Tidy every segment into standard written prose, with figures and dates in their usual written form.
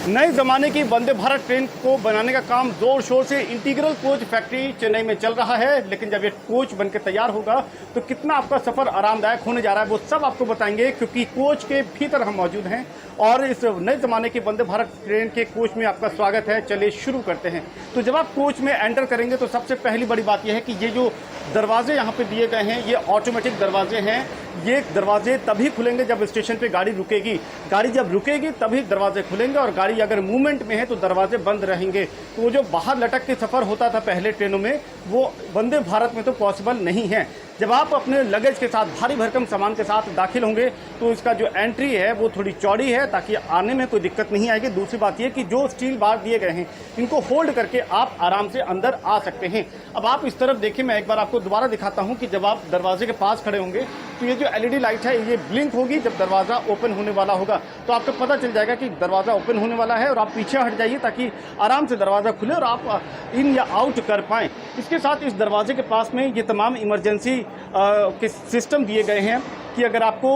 नए ज़माने की वंदे भारत ट्रेन को बनाने का काम जोर शोर से इंटीग्रल कोच फैक्ट्री चेन्नई में चल रहा है। लेकिन जब ये कोच बनकर तैयार होगा तो कितना आपका सफ़र आरामदायक होने जा रहा है वो सब आपको बताएंगे, क्योंकि कोच के भीतर हम मौजूद हैं और इस नए ज़माने की वंदे भारत ट्रेन के कोच में आपका स्वागत है। चलिए शुरू करते हैं। तो जब आप कोच में एंटर करेंगे तो सबसे पहली बड़ी बात यह है कि ये जो दरवाजे यहाँ पे दिए गए हैं ये ऑटोमेटिक दरवाजे हैं। ये दरवाजे तभी खुलेंगे जब स्टेशन पे गाड़ी रुकेगी। गाड़ी जब रुकेगी तभी दरवाजे खुलेंगे और गाड़ी अगर मूवमेंट में है तो दरवाजे बंद रहेंगे। तो वो जो बाहर लटक के सफ़र होता था पहले ट्रेनों में, वो वंदे भारत में तो पॉसिबल नहीं है। जब आप अपने लगेज के साथ, भारी भरकम सामान के साथ दाखिल होंगे तो इसका जो एंट्री है वो थोड़ी चौड़ी है ताकि आने में कोई दिक्कत नहीं आएगी। दूसरी बात यह कि जो स्टील बार दिए गए हैं इनको होल्ड करके आप आराम से अंदर आ सकते हैं। अब आप इस तरफ देखिए, मैं एक बार आपको दोबारा दिखाता हूं कि जब आप दरवाजे के पास खड़े होंगे तो ये जो एलईडी लाइट है ये ब्लिंक होगी जब दरवाज़ा ओपन होने वाला होगा। तो आपको पता चल जाएगा कि दरवाज़ा ओपन होने वाला है और आप पीछे हट जाइए ताकि आराम से दरवाज़ा खुले और आप इन या आउट कर पाएँ। इसके साथ इस दरवाजे के पास में ये तमाम इमरजेंसी के सिस्टम दिए गए हैं कि अगर आपको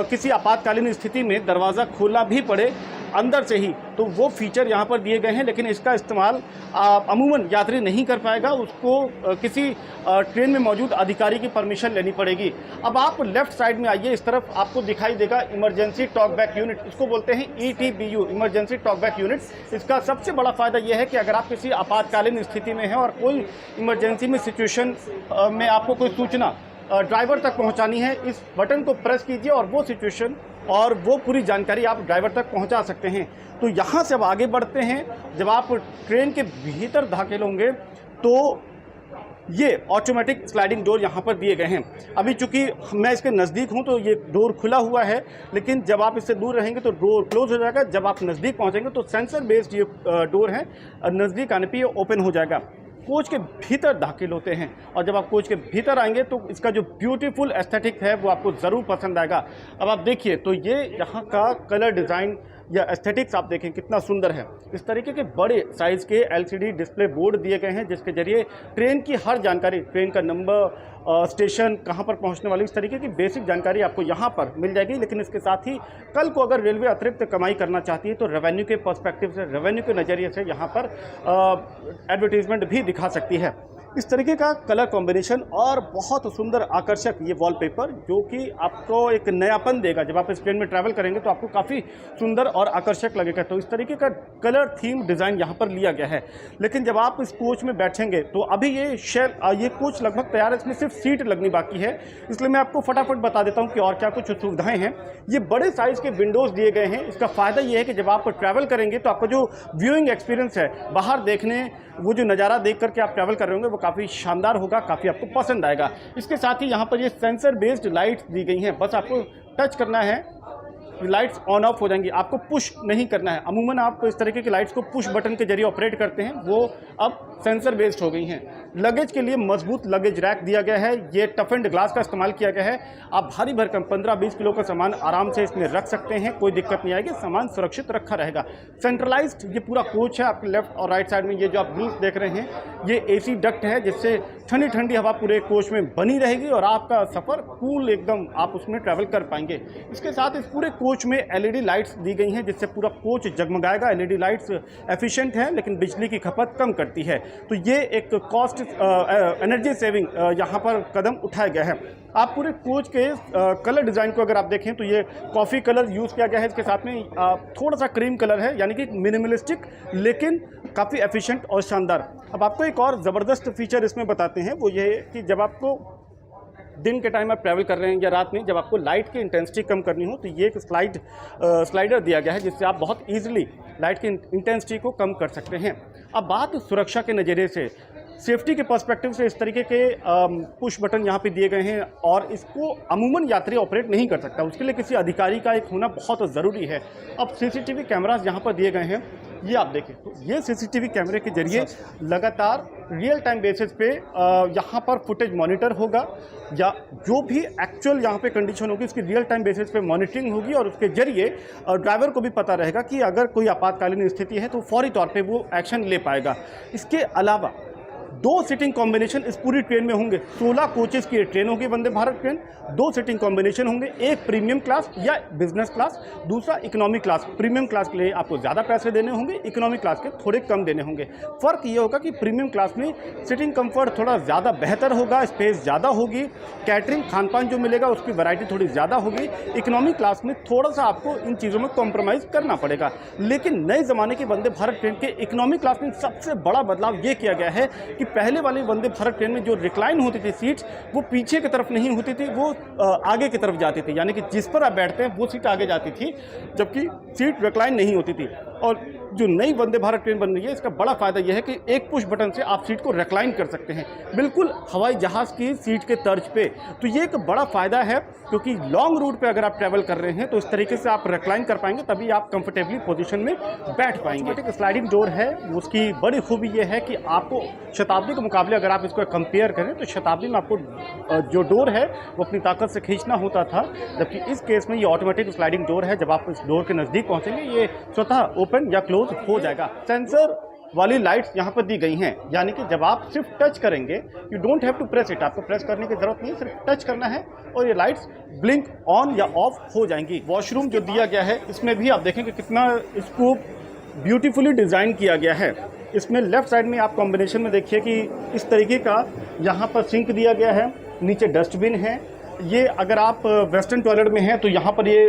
किसी आपातकालीन स्थिति में दरवाज़ा खोलना भी पड़े अंदर से ही तो वो फीचर यहाँ पर दिए गए हैं। लेकिन इसका इस्तेमाल अमूमन यात्री नहीं कर पाएगा, उसको किसी ट्रेन में मौजूद अधिकारी की परमिशन लेनी पड़ेगी। अब आप लेफ्ट साइड में आइए, इस तरफ आपको दिखाई देगा इमरजेंसी टॉक बैक यूनिट, इसको बोलते हैं ETBU, emergency talk back unit. इसका सबसे बड़ा फ़ायदा यह है कि अगर आप किसी आपातकालीन स्थिति में हैं और कोई इमरजेंसी में सिचुएशन में आपको कोई सूचना ड्राइवर तक पहुंचानी है, इस बटन को प्रेस कीजिए और वो सिचुएशन और वो पूरी जानकारी आप ड्राइवर तक पहुंचा सकते हैं। तो यहाँ से अब आगे बढ़ते हैं। जब आप ट्रेन के भीतर दाखिल होंगे तो ये ऑटोमेटिक स्लाइडिंग डोर यहाँ पर दिए गए हैं। अभी चूंकि मैं इसके नज़दीक हूँ तो ये डोर खुला हुआ है, लेकिन जब आप इससे दूर रहेंगे तो डोर क्लोज हो जाएगा। जब आप नज़दीक पहुँचेंगे तो सेंसर बेस्ड ये डोर है, नज़दीक आने पर ये ओपन हो जाएगा। कोच के भीतर दाखिल होते हैं और जब आप कोच के भीतर आएंगे तो इसका जो ब्यूटीफुल एस्थेटिक है वो आपको ज़रूर पसंद आएगा। अब आप देखिए तो ये यहाँ का कलर डिज़ाइन या एस्थेटिक्स आप देखें कितना सुंदर है। इस तरीके के बड़े साइज़ के LCD डिस्प्ले बोर्ड दिए गए हैं जिसके जरिए ट्रेन की हर जानकारी, ट्रेन का नंबर, स्टेशन, कहाँ पर पहुँचने वाली, इस तरीके की बेसिक जानकारी आपको यहाँ पर मिल जाएगी। लेकिन इसके साथ ही कल को अगर रेलवे अतिरिक्त कमाई करना चाहती है तो रेवेन्यू के पर्सपेक्टिव से, रेवेन्यू के नज़रिए से यहाँ पर एडवर्टीजमेंट भी दिखा सकती है। इस तरीके का कलर कॉम्बिनेशन और बहुत सुंदर आकर्षक ये वॉलपेपर जो कि आपको एक नयापन देगा। जब आप इस ट्रेन में ट्रैवल करेंगे तो आपको काफ़ी सुंदर और आकर्षक लगेगा। तो इस तरीके का कलर थीम डिज़ाइन यहाँ पर लिया गया है। लेकिन जब आप इस कोच में बैठेंगे तो अभी ये कोच लगभग तैयार है, इसमें सिर्फ सीट लगनी बाकी है। इसलिए मैं आपको फटाफट बता देता हूँ कि और क्या कुछ सुविधाएँ हैं। ये बड़े साइज़ के विंडोज़ दिए गए हैं। इसका फ़ायदा ये है कि जब आप ट्रैवल करेंगे तो आपका जो व्यूइंग एक्सपीरियंस है, बाहर देखने, वो जो नज़ारा देख करके आप ट्रैवल कर रहे होंगे वो काफ़ी शानदार होगा, काफ़ी आपको पसंद आएगा। इसके साथ ही यहाँ पर ये सेंसर बेस्ड लाइट्स दी गई हैं। बस आपको टच करना है, लाइट्स ऑन ऑफ हो जाएंगी, आपको पुश नहीं करना है। अमूमन आप इस तरीके की लाइट्स को पुश बटन के जरिए ऑपरेट करते हैं, वो अब सेंसर बेस्ड हो गई हैं। लगेज के लिए मजबूत लगेज रैक दिया गया है। ये टफ एंड ग्लास का इस्तेमाल किया गया है। आप भारी भरकम 15-20 किलो का सामान आराम से इसमें रख सकते हैं, कोई दिक्कत नहीं आएगी, सामान सुरक्षित रखा रहेगा। सेंट्रलाइज्ड ये पूरा कोच है। आपके लेफ्ट और राइट साइड में ये जो आप ग्रिल्स देख रहे हैं ये AC डक्ट है जिससे ठंडी ठंडी हवा पूरे कोच में बनी रहेगी और आपका सफ़र कूल एकदम आप उसमें ट्रैवल कर पाएंगे। इसके साथ इस पूरे कोच में LED लाइट्स दी गई हैं जिससे पूरा कोच जगमगाएगा। LED लाइट्स एफिशिएंट हैं लेकिन बिजली की खपत कम करती है। तो ये एक कॉस्ट एनर्जी सेविंग यहाँ पर कदम उठाया गया है। आप पूरे कोच के कलर डिज़ाइन को अगर आप देखें तो ये कॉफ़ी कलर यूज़ किया गया है। इसके साथ में थोड़ा सा क्रीम कलर है, यानी कि मिनिमलिस्टिक लेकिन काफ़ी एफिशिएंट और शानदार। अब आपको एक और ज़बरदस्त फीचर इसमें बताते हैं, वो ये है कि जब आपको दिन के टाइम आप ट्रैवल कर रहे हैं या रात में जब आपको लाइट की इंटेंसिटी कम करनी हो तो ये एक स्लाइडर दिया गया है जिससे आप बहुत ईजिली लाइट की इंटेंसिटी को कम कर सकते हैं। अब बात सुरक्षा के नज़रिए से, सेफ्टी के पर्सपेक्टिव से, इस तरीके के पुश बटन यहाँ पे दिए गए हैं और इसको अमूमन यात्री ऑपरेट नहीं कर सकता, उसके लिए किसी अधिकारी का एक होना बहुत ज़रूरी है। अब CCTV कैमरास यहाँ पर दिए गए हैं, ये आप देखें तो ये CCTV कैमरे के जरिए लगातार रियल टाइम बेसिस पे यहाँ पर फुटेज मॉनिटर होगा या जो भी एक्चुअल यहाँ पे कंडीशन होगी उसकी रियल टाइम बेसिस पे मॉनिटरिंग होगी और उसके जरिए ड्राइवर को भी पता रहेगा कि अगर कोई आपातकालीन स्थिति है तो फौरी तौर पे वो एक्शन ले पाएगा। इसके अलावा 2 सीटिंग कॉम्बिनेशन इस पूरी ट्रेन में होंगे। 16 कोचेस की ट्रेन होगी Vande Bharat train. 2 seating combination होंगे, एक प्रीमियम क्लास या बिजनेस क्लास, दूसरा इकोनॉमी क्लास। प्रीमियम क्लास के लिए आपको ज़्यादा पैसे देने होंगे, इकोनॉमी क्लास के थोड़े कम देने होंगे। फ़र्क ये होगा कि प्रीमियम क्लास में सीटिंग कंफर्ट थोड़ा ज़्यादा बेहतर होगा, स्पेस ज़्यादा होगी, कैटरिंग खान पान जो मिलेगा उसकी वैरायटी थोड़ी ज़्यादा होगी। इकोनॉमी क्लास में थोड़ा सा आपको इन चीज़ों में कॉम्प्रोमाइज़ करना पड़ेगा। लेकिन नए ज़माने की वंदे भारत ट्रेन के इकोनॉमी क्लास में सबसे बड़ा बदलाव ये किया गया है कि पहले वाली वंदे भारत ट्रेन में जो रिक्लाइन होती थी सीट्स, वो पीछे की तरफ नहीं होती थी, वो आगे की तरफ जाती थी। यानी कि जिस पर आप बैठते हैं वो सीट आगे जाती थी, जबकि सीट रिक्लाइन नहीं होती थी। और जो नई वंदे भारत ट्रेन बन रही है, इसका बड़ा फायदा यह है कि एक पुश बटन से आप सीट को रिक्लाइन कर सकते हैं, बिल्कुल हवाई जहाज़ की सीट के तर्ज पे। तो ये एक बड़ा फायदा है, क्योंकि लॉन्ग रूट पे अगर आप ट्रैवल कर रहे हैं तो इस तरीके से आप रिक्लाइन कर पाएंगे, तभी आप कंफर्टेबली पोजीशन में बैठ पाएंगे। एक स्लाइडिंग डोर है, उसकी बड़ी खूबी ये है कि आपको शताब्दी के मुकाबले अगर आप इसको कंपेयर करें तो शताब्दी में आपको जो डोर है वो अपनी ताकत से खींचना होता था, जबकि इस केस में ये ऑटोमेटिक स्लाइडिंग डोर है। जब आप इस डोर के नज़दीक पहुंचेंगे ये स्वतः ओपन या क्लोज हो जाएगा। सेंसर वाली लाइट्स यहाँ पर दी गई हैं, यानी कि जब आप सिर्फ टच करेंगे, you don't have to press it, आपको प्रेस करने की जरूरत नहीं, सिर्फ टच करना है और ये लाइट्स ब्लिंक ऑन या ऑफ हो जाएंगी। वॉशरूम जो दिया गया है इसमें भी आप देखेंगे कितना इसको ब्यूटीफुली डिज़ाइन किया गया है। इसमें लेफ्ट साइड में आप कॉम्बिनेशन में देखिए कि इस तरीके का यहाँ पर सिंक दिया गया है, नीचे डस्टबिन है। ये अगर आप वेस्टर्न टॉयलेट में हैं तो यहाँ पर ये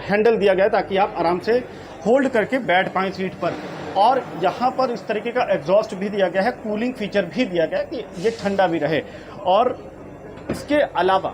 हैंडल दिया गया है ताकि आप आराम से होल्ड करके बैठ पाएँ सीट पर। और यहाँ पर इस तरीके का एग्जॉस्ट भी दिया गया है, कूलिंग फीचर भी दिया गया है कि ये ठंडा भी रहे। और इसके अलावा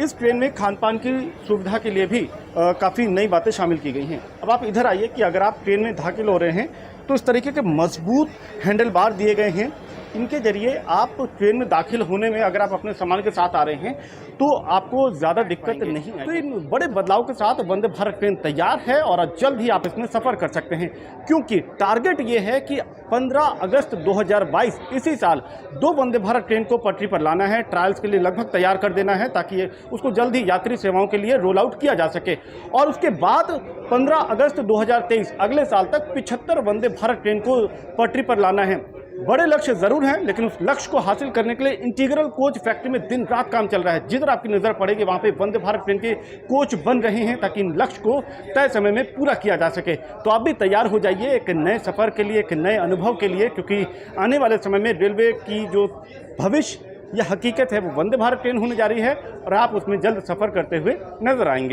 इस ट्रेन में खान पान की सुविधा के लिए भी काफ़ी नई बातें शामिल की गई हैं। अब आप इधर आइए कि अगर आप ट्रेन में दाखिल हो रहे हैं तो इस तरीके के मजबूत हैंडल बार दिए गए हैं। इनके जरिए आप ट्रेन में दाखिल होने में अगर आप अपने सामान के साथ आ रहे हैं तो आपको ज़्यादा दिक्कत नहीं है। तो इन बड़े बदलाव के साथ वंदे भारत ट्रेन तैयार है और जल्द ही आप इसमें सफ़र कर सकते हैं, क्योंकि टारगेट ये है कि 15 अगस्त 2022 इसी साल 2 वंदे भारत ट्रेन को पटरी पर लाना है, ट्रायल्स के लिए लगभग तैयार कर देना है ताकि उसको जल्द ही यात्री सेवाओं के लिए रोल आउट किया जा सके। और उसके बाद 15 अगस्त 2023 अगले साल तक 75 वंदे भारत ट्रेन को पटरी पर लाना है। बड़े लक्ष्य जरूर हैं, लेकिन उस लक्ष्य को हासिल करने के लिए इंटीग्रल कोच फैक्ट्री में दिन रात काम चल रहा है। जिधर आपकी नज़र पड़ेगी वहाँ पे वंदे भारत ट्रेन के कोच बन रहे हैं ताकि इन लक्ष्य को तय समय में पूरा किया जा सके। तो आप भी तैयार हो जाइए एक नए सफ़र के लिए, एक नए अनुभव के लिए, क्योंकि आने वाले समय में रेलवे की जो भविष्य या हकीकत है वो वंदे भारत ट्रेन होने जा रही है और आप उसमें जल्द सफ़र करते हुए नजर आएंगे।